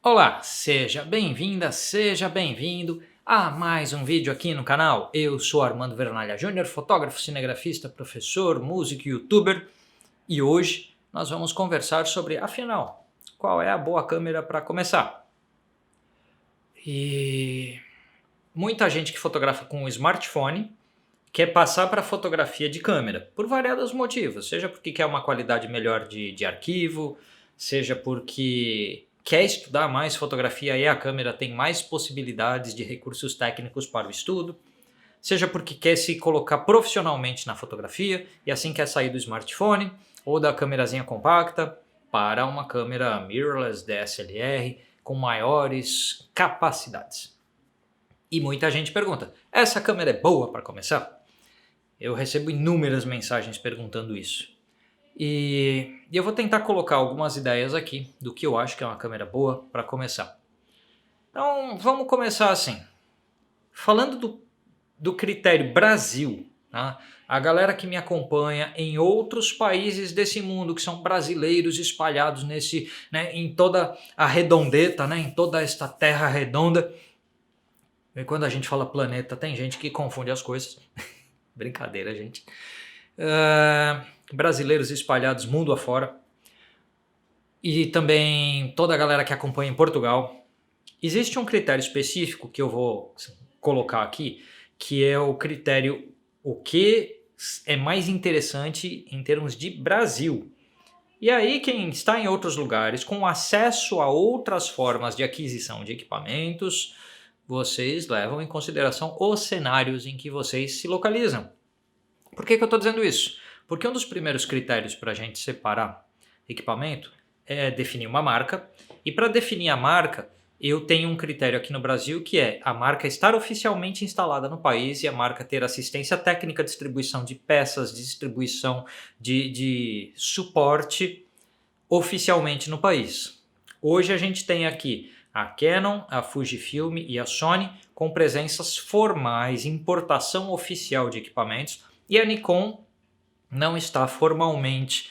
Olá, seja bem-vinda, seja bem-vindo a mais um vídeo aqui no canal. Eu sou Armando Vernalha Júnior, fotógrafo, cinegrafista, professor, músico e youtuber. E hoje nós vamos conversar sobre, afinal, qual é a boa câmera para começar. E muita gente que fotografa com o smartphone quer passar para fotografia de câmera, por variados motivos. Seja porque quer uma qualidade melhor de arquivo, seja porque quer estudar mais fotografia e a câmera tem mais possibilidades de recursos técnicos para o estudo, seja porque quer se colocar profissionalmente na fotografia e assim quer sair do smartphone ou da câmerazinha compacta para uma câmera mirrorless DSLR com maiores capacidades. E muita gente pergunta, essa câmera é boa para começar? Eu recebo inúmeras mensagens perguntando isso. E eu vou tentar colocar algumas ideias aqui do que eu acho que é uma câmera boa para começar. Então vamos começar assim. Falando do critério Brasil, tá? A galera que me acompanha em outros países desse mundo, que são brasileiros espalhados em toda a redondeta, em toda esta terra redonda. E quando a gente fala planeta, tem gente que confunde as coisas. Brincadeira, gente. Brasileiros espalhados mundo afora. E também toda a galera que acompanha em Portugal. Existe um critério específico que eu vou colocar aqui, que é o critério o que é mais interessante em termos de Brasil. E aí quem está em outros lugares com acesso a outras formas de aquisição de equipamentos, vocês levam em consideração os cenários em que vocês se localizam. Por que eu estou dizendo isso? Porque um dos primeiros critérios para a gente separar equipamento é definir uma marca. E para definir a marca, eu tenho um critério aqui no Brasil que é a marca estar oficialmente instalada no país e a marca ter assistência técnica, distribuição de peças, distribuição de suporte oficialmente no país. Hoje a gente tem aqui a Canon, a Fujifilm e a Sony com presenças formais, importação oficial de equipamentos, e a Nikon não está formalmente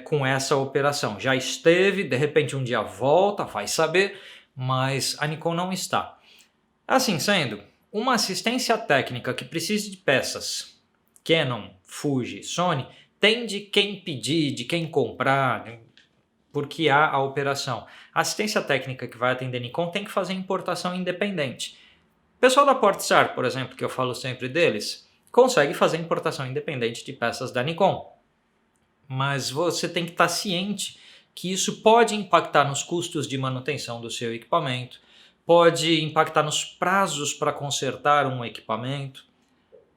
com essa operação. Já esteve, de repente um dia volta, vai saber, mas a Nikon não está. Assim sendo, uma assistência técnica que precise de peças Canon, Fuji, Sony, tem de quem pedir, de quem comprar, porque há a operação. A assistência técnica que vai atender Nikon tem que fazer importação independente. O pessoal da Portstar, por exemplo, que eu falo sempre deles, consegue fazer importação independente de peças da Nikon. Mas você tem que estar ciente que isso pode impactar nos custos de manutenção do seu equipamento, pode impactar nos prazos para consertar um equipamento.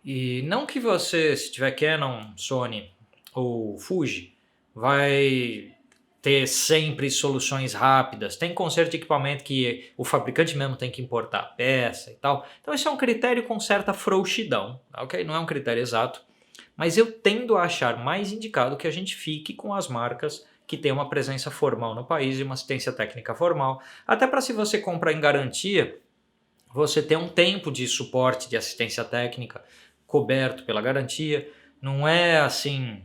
E não que você, se tiver Canon, Sony ou Fuji, vai ter sempre soluções rápidas. Tem conserto de equipamento que o fabricante mesmo tem que importar a peça e tal. Então esse é um critério com certa frouxidão, ok? Não é um critério exato, mas eu tendo a achar mais indicado que a gente fique com as marcas que tem uma presença formal no país e uma assistência técnica formal, até para se você comprar em garantia, você ter um tempo de suporte de assistência técnica coberto pela garantia. Não é assim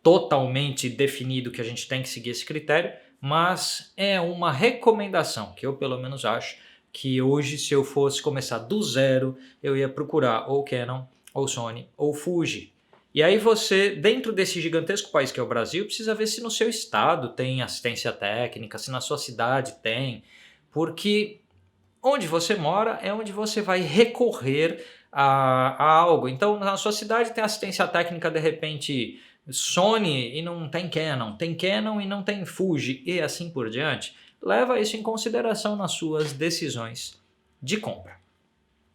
totalmente definido que a gente tem que seguir esse critério, mas é uma recomendação que eu pelo menos acho que hoje, se eu fosse começar do zero, eu ia procurar ou Canon, ou Sony, ou Fuji. E aí você, dentro desse gigantesco país que é o Brasil, precisa ver se no seu estado tem assistência técnica, se na sua cidade tem, porque onde você mora é onde você vai recorrer a algo. Então na sua cidade tem assistência técnica, de repente Sony e não tem Canon e não tem Fuji e assim por diante. Leva isso em consideração nas suas decisões de compra.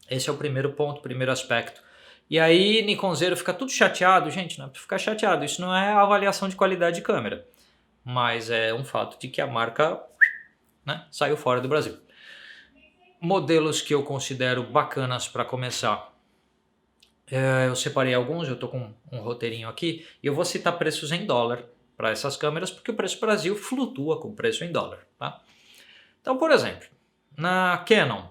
Esse é o primeiro ponto, primeiro aspecto. E aí Nikonzeiro fica tudo chateado. Gente, não é para ficar chateado, isso não é avaliação de qualidade de câmera, mas é um fato de que a marca saiu fora do Brasil. Modelos que eu considero bacanas para começar. Eu separei alguns, eu estou com um roteirinho aqui e eu vou citar preços em dólar para essas câmeras, porque o preço Brasil flutua com o preço em dólar. Tá? Então, por exemplo, na Canon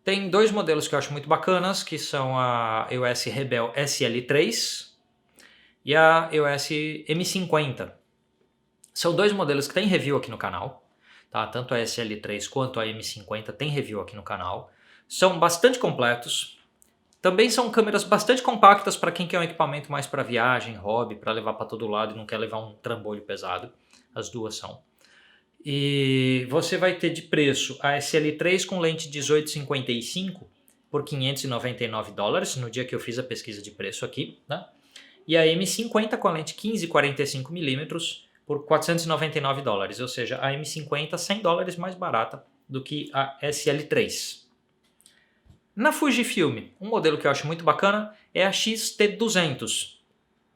tem dois modelos que eu acho muito bacanas, que são a EOS Rebel SL3 e a EOS M50. São dois modelos que tem review aqui no canal. tá? Tanto a SL3 quanto a M50 tem review aqui no canal. São bastante completos. Também são câmeras bastante compactas para quem quer um equipamento mais para viagem, hobby, para levar para todo lado e não quer levar um trambolho pesado. As duas são. E você vai ter de preço a SL3 com lente 18-55 por $599 no dia que eu fiz a pesquisa de preço aqui, né? E a M50 com a lente 15-45mm por $499, ou seja, a M50 $100 mais barata do que a SL3. Na Fujifilm, um modelo que eu acho muito bacana é a X-T200.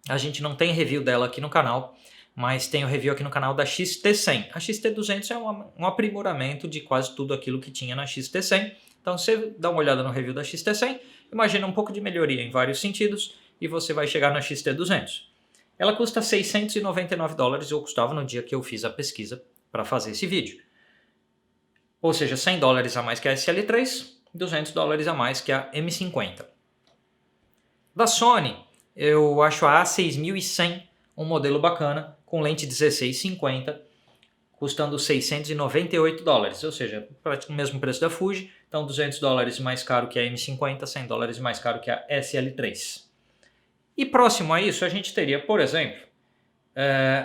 A gente não tem review dela aqui no canal, mas tem o review aqui no canal da X-T100. A X-T200 é um aprimoramento de quase tudo aquilo que tinha na X-T100. Então você dá uma olhada no review da X-T100, imagina um pouco de melhoria em vários sentidos e você vai chegar na X-T200. Ela custa $699, ou custava no dia que eu fiz a pesquisa para fazer esse vídeo. Ou seja, $100 a mais que a SL3, $200 a mais que a M50. Da Sony, eu acho a A6100 um modelo bacana, com lente 16-50, custando $698, ou seja, praticamente o mesmo preço da Fuji, então $200 mais caro que a M50, $100 mais caro que a SL3. E próximo a isso, a gente teria, por exemplo,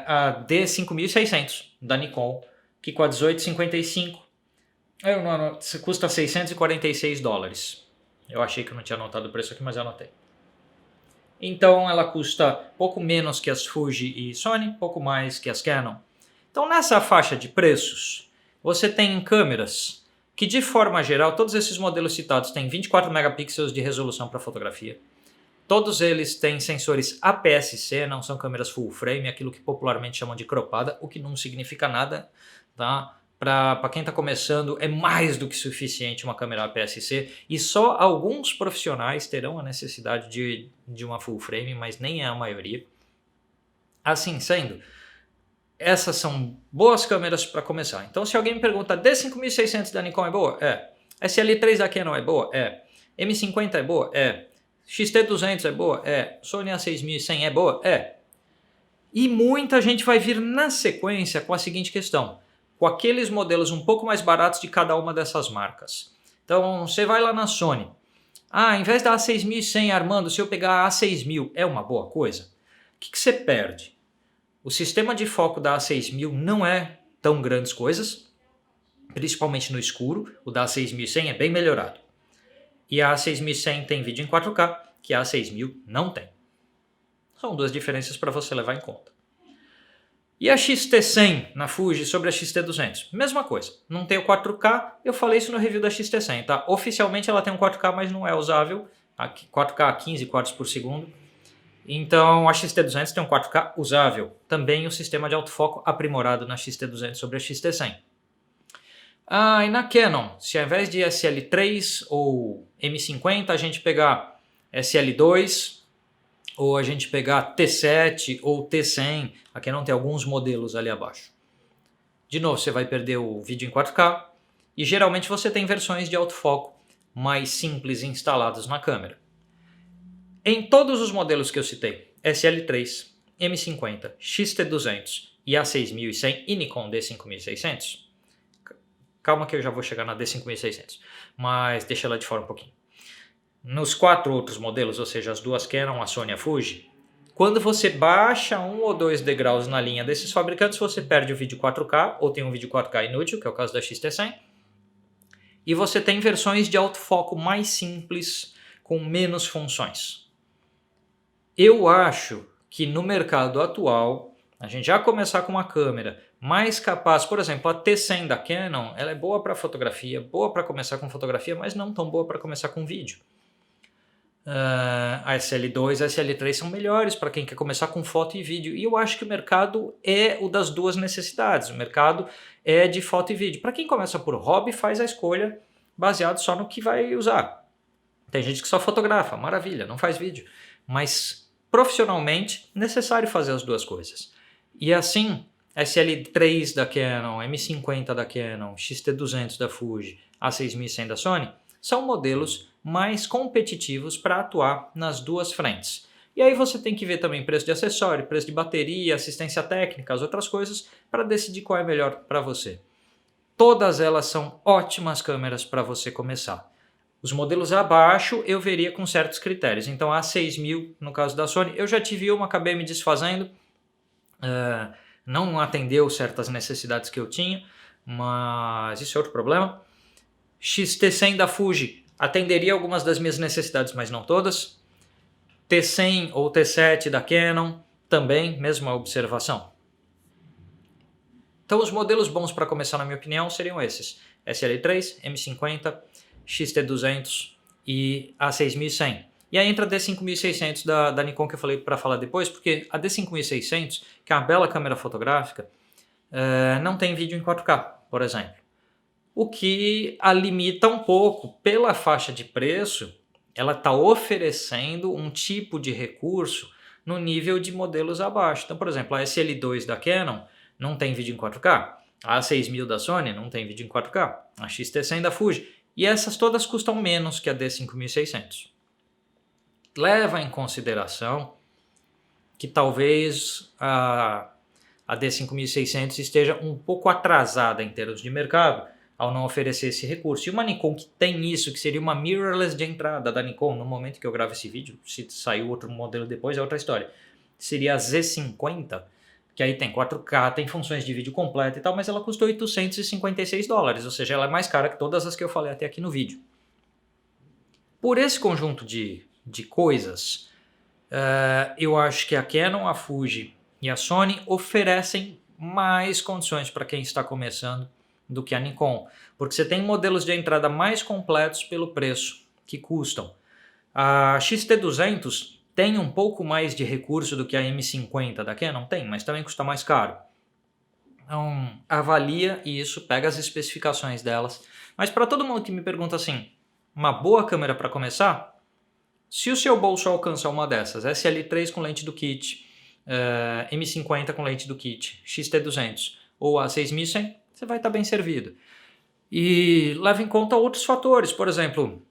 a D5600 da Nikon, que com a 18-55 custa $646. Eu achei que eu não tinha anotado o preço aqui, mas eu anotei. Então ela custa pouco menos que as Fuji e Sony, pouco mais que as Canon. Então nessa faixa de preços, você tem câmeras que de forma geral, todos esses modelos citados têm 24 megapixels de resolução para fotografia. Todos eles têm sensores APS-C, não são câmeras full frame, aquilo que popularmente chamam de cropada, o que não significa nada, tá? Para quem está começando, é mais do que suficiente uma câmera APS-C e só alguns profissionais terão a necessidade de uma full frame, mas nem é a maioria. Assim sendo, essas são boas câmeras para começar. Então se alguém me pergunta, D5600 da Nikon é boa? É. SL3 da Canon é boa? É. M50 é boa? É. X-T200 é boa? É. Sony A6100 é boa? É. E muita gente vai vir na sequência com a seguinte questão: com aqueles modelos um pouco mais baratos de cada uma dessas marcas. Então você vai lá na Sony. Em vez da A6100, Armando, se eu pegar a A6000, é uma boa coisa? O que você perde? O sistema de foco da A6000 não é tão grandes coisas, principalmente no escuro. O da A6100 é bem melhorado. E a A6100 tem vídeo em 4K, que a A6000 não tem. São duas diferenças para você levar em conta. E a X-T100 na Fuji sobre a X-T200? Mesma coisa, não tem o 4K, eu falei isso no review da X-T100, tá? Oficialmente ela tem um 4K, mas não é usável, 4K a 15 quadros por segundo. Então a X-T200 tem um 4K usável, também o sistema de autofoco aprimorado na X-T200 sobre a X-T100. E na Canon, se ao invés de SL3 ou M50 a gente pegar SL2, ou a gente pegar T7 ou T100, a Canon tem alguns modelos ali abaixo. De novo, você vai perder o vídeo em 4K e geralmente você tem versões de autofoco mais simples instaladas na câmera. Em todos os modelos que eu citei, SL3, M50, X-T200 e A6100 e Nikon D5600, calma que eu já vou chegar na D5600, mas deixa ela de fora um pouquinho. Nos 4 outros modelos, ou seja, as duas Canon, a Sony e a Fuji, quando você baixa 1 ou 2 degraus na linha desses fabricantes, você perde o vídeo 4K, ou tem um vídeo 4K inútil, que é o caso da X-T100, e você tem versões de autofoco mais simples, com menos funções. Eu acho que no mercado atual, a gente já começar com uma câmera mais capaz, por exemplo, a T100 da Canon, ela é boa para fotografia, boa para começar com fotografia, mas não tão boa para começar com vídeo. A SL2 e a SL3 são melhores para quem quer começar com foto e vídeo. E eu acho que o mercado é o das duas necessidades. O mercado é de foto e vídeo. Para quem começa por hobby, faz a escolha baseado só no que vai usar. Tem gente que só fotografa, maravilha, não faz vídeo. Mas profissionalmente, necessário fazer as duas coisas. E assim, SL3 da Canon, M50 da Canon, X-T200 da Fuji, A6100 da Sony, são modelos mais competitivos para atuar nas duas frentes. E aí você tem que ver também preço de acessório, preço de bateria, assistência técnica, as outras coisas, para decidir qual é melhor para você. todas elas são ótimas câmeras para você começar. Os modelos abaixo eu veria com certos critérios. Então a 6000, no caso da Sony, eu já tive uma, acabei me desfazendo, não atendeu certas necessidades que eu tinha, mas isso é outro problema. X-T100 da Fuji atenderia algumas das minhas necessidades, mas não todas. T100 ou T7 da Canon também, mesma observação. Então os modelos bons para começar, na minha opinião, seriam esses: SL3, M50, X-T200 e a 6100. E aí entra a D5600 da Nikon, que eu falei para falar depois, porque a D5600, que é uma bela câmera fotográfica, não tem vídeo em 4K, por exemplo. O que a limita um pouco. Pela faixa de preço, ela está oferecendo um tipo de recurso no nível de modelos abaixo. Então, por exemplo, a SL2 da Canon não tem vídeo em 4K. A 6000 da Sony não tem vídeo em 4K. A X-T100 da Fuji. E essas todas custam menos que a D5600. Leva em consideração que talvez a D5600 esteja um pouco atrasada em termos de mercado ao não oferecer esse recurso. E uma Nikon que tem isso, que seria uma mirrorless de entrada da Nikon, no momento que eu gravo esse vídeo, se saiu outro modelo depois é outra história, seria a Z50, que aí tem 4K, tem funções de vídeo completo e tal, mas ela custou $856, ou seja, ela é mais cara que todas as que eu falei até aqui no vídeo. Por esse conjunto de coisas, eu acho que a Canon, a Fuji e a Sony oferecem mais condições para quem está começando do que a Nikon, porque você tem modelos de entrada mais completos pelo preço que custam. A X-T200 tem um pouco mais de recurso do que a M50 da Canon? Tem, mas também custa mais caro. Então, avalia isso, pega as especificações delas. Mas para todo mundo que me pergunta assim, uma boa câmera para começar, se o seu bolso alcança uma dessas, SL3 com lente do kit, M50 com lente do kit, X-T200 ou a 6100, você vai estar bem servido. E leva em conta outros fatores, por exemplo,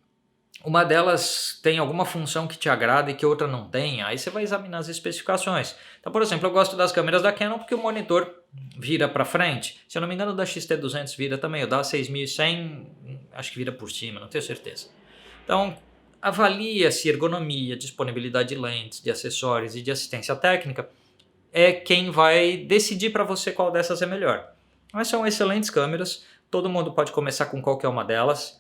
uma delas tem alguma função que te agrada e que outra não tem, aí você vai examinar as especificações. Então, por exemplo, eu gosto das câmeras da Canon porque o monitor vira para frente. Se eu não me engano, o da X-T200 vira também, o da 6100 acho que vira por cima, não tenho certeza. Então, avalia-se ergonomia, disponibilidade de lentes, de acessórios e de assistência técnica, é quem vai decidir para você qual dessas é melhor. Mas são excelentes câmeras, todo mundo pode começar com qualquer uma delas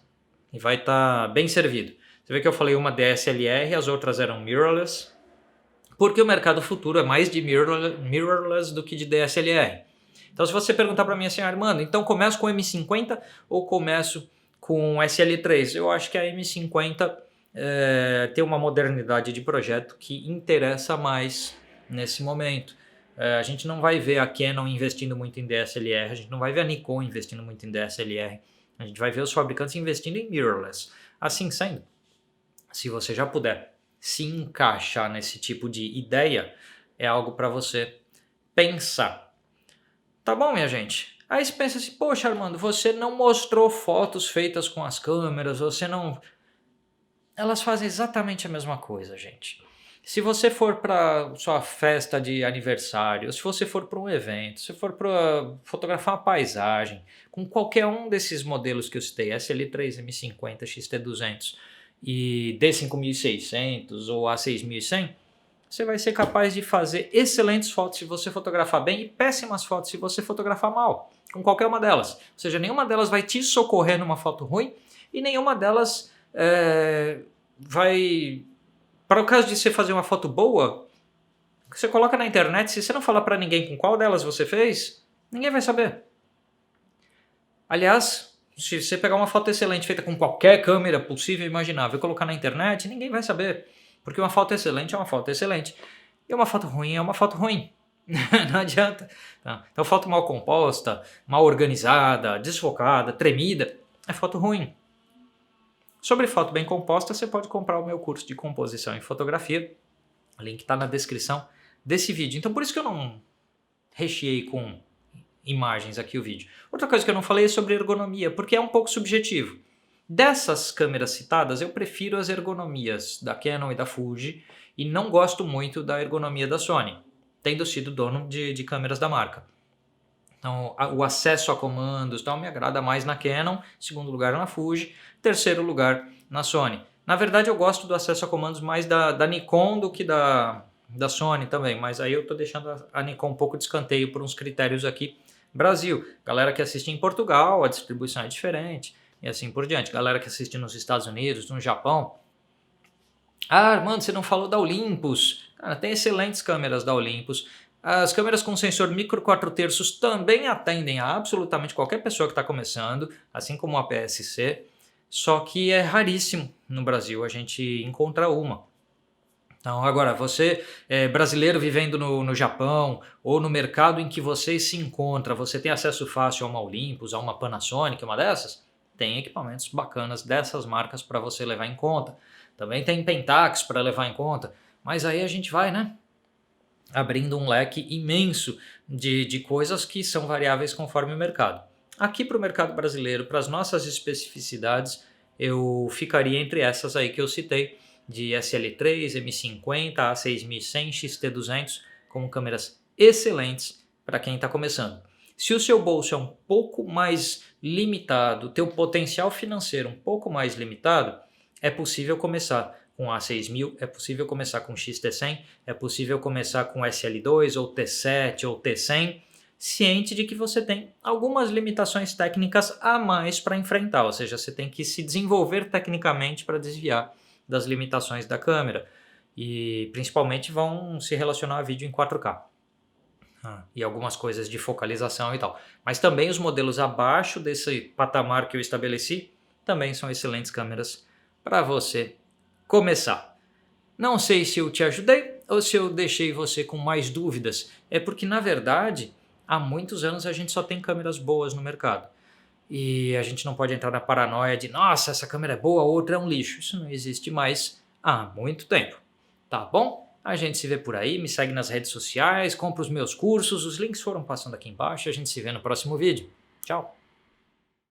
e vai estar bem servido. Você vê que eu falei uma DSLR, as outras eram mirrorless, porque o mercado futuro é mais de mirrorless do que de DSLR. Então se você perguntar para mim assim, Armando, então começo com M50 ou começo com SL3? Eu acho que a M50 tem uma modernidade de projeto que interessa mais nesse momento. A gente não vai ver a Canon investindo muito em DSLR, a gente não vai ver a Nikon investindo muito em DSLR, a gente vai ver os fabricantes investindo em mirrorless. Assim sendo, se você já puder se encaixar nesse tipo de ideia, é algo para você pensar. Tá bom, minha gente? Aí você pensa assim, poxa Armando, você não mostrou fotos feitas com as câmeras, você não... Elas fazem exatamente a mesma coisa, gente. Se você for para sua festa de aniversário, se você for para um evento, se for para fotografar uma paisagem, com qualquer um desses modelos que eu citei, SL3, M50, X-T200 e D5600 ou A6100, você vai ser capaz de fazer excelentes fotos se você fotografar bem e péssimas fotos se você fotografar mal, com qualquer uma delas. Ou seja, nenhuma delas vai te socorrer numa foto ruim e nenhuma delas vai... Para o caso de você fazer uma foto boa, você coloca na internet, se você não falar para ninguém com qual delas você fez, ninguém vai saber. Aliás, se você pegar uma foto excelente feita com qualquer câmera possível e imaginável e colocar na internet, ninguém vai saber. Porque uma foto excelente é uma foto excelente. E uma foto ruim é uma foto ruim. Não adianta. Então foto mal composta, mal organizada, desfocada, tremida, é foto ruim. Sobre foto bem composta, você pode comprar o meu curso de composição em fotografia. O link está na descrição desse vídeo. Então por isso que eu não recheei com imagens aqui o vídeo. Outra coisa que eu não falei é sobre ergonomia, porque é um pouco subjetivo. Dessas câmeras citadas, eu prefiro as ergonomias da Canon e da Fuji e não gosto muito da ergonomia da Sony, tendo sido dono de câmeras da marca. Então, o acesso a comandos me agrada mais na Canon, segundo lugar na Fuji, terceiro lugar na Sony. Na verdade, eu gosto do acesso a comandos mais da Nikon do que da Sony também, mas aí eu estou deixando a Nikon um pouco de escanteio por uns critérios aqui. Brasil, galera que assiste em Portugal, a distribuição é diferente e assim por diante. Galera que assiste nos Estados Unidos, no Japão. Ah, Armando, você não falou da Olympus. Cara, tem excelentes câmeras da Olympus. As câmeras com sensor micro 4/3 também atendem a absolutamente qualquer pessoa que está começando, assim como a APS-C, só que é raríssimo no Brasil a gente encontrar uma. Então, agora, você brasileiro vivendo no Japão ou no mercado em que você se encontra, você tem acesso fácil a uma Olympus, a uma Panasonic, uma dessas? Tem equipamentos bacanas dessas marcas para você levar em conta. Também tem Pentax para levar em conta, mas aí a gente vai, né, abrindo um leque imenso de coisas que são variáveis conforme o mercado. Aqui para o mercado brasileiro, para as nossas especificidades, eu ficaria entre essas aí que eu citei, de SL3, M50, A6100, XT200, como câmeras excelentes para quem está começando. Se o seu bolso é um pouco mais limitado, teu potencial financeiro um pouco mais limitado, é possível começar com A6000, é possível começar com XT100, é possível começar com SL2 ou T7 ou T100, ciente de que você tem algumas limitações técnicas a mais para enfrentar, ou seja, você tem que se desenvolver tecnicamente para desviar das limitações da câmera e principalmente vão se relacionar a vídeo em 4K. E algumas coisas de focalização e tal. Mas também os modelos abaixo desse patamar que eu estabeleci também são excelentes câmeras para você começar. Não sei se eu te ajudei ou se eu deixei você com mais dúvidas. É porque, na verdade, há muitos anos a gente só tem câmeras boas no mercado. E a gente não pode entrar na paranoia de nossa, essa câmera é boa, a outra é um lixo. Isso não existe mais há muito tempo. Tá bom? A gente se vê por aí, me segue nas redes sociais, compra os meus cursos, os links foram passando aqui embaixo e a gente se vê no próximo vídeo. Tchau!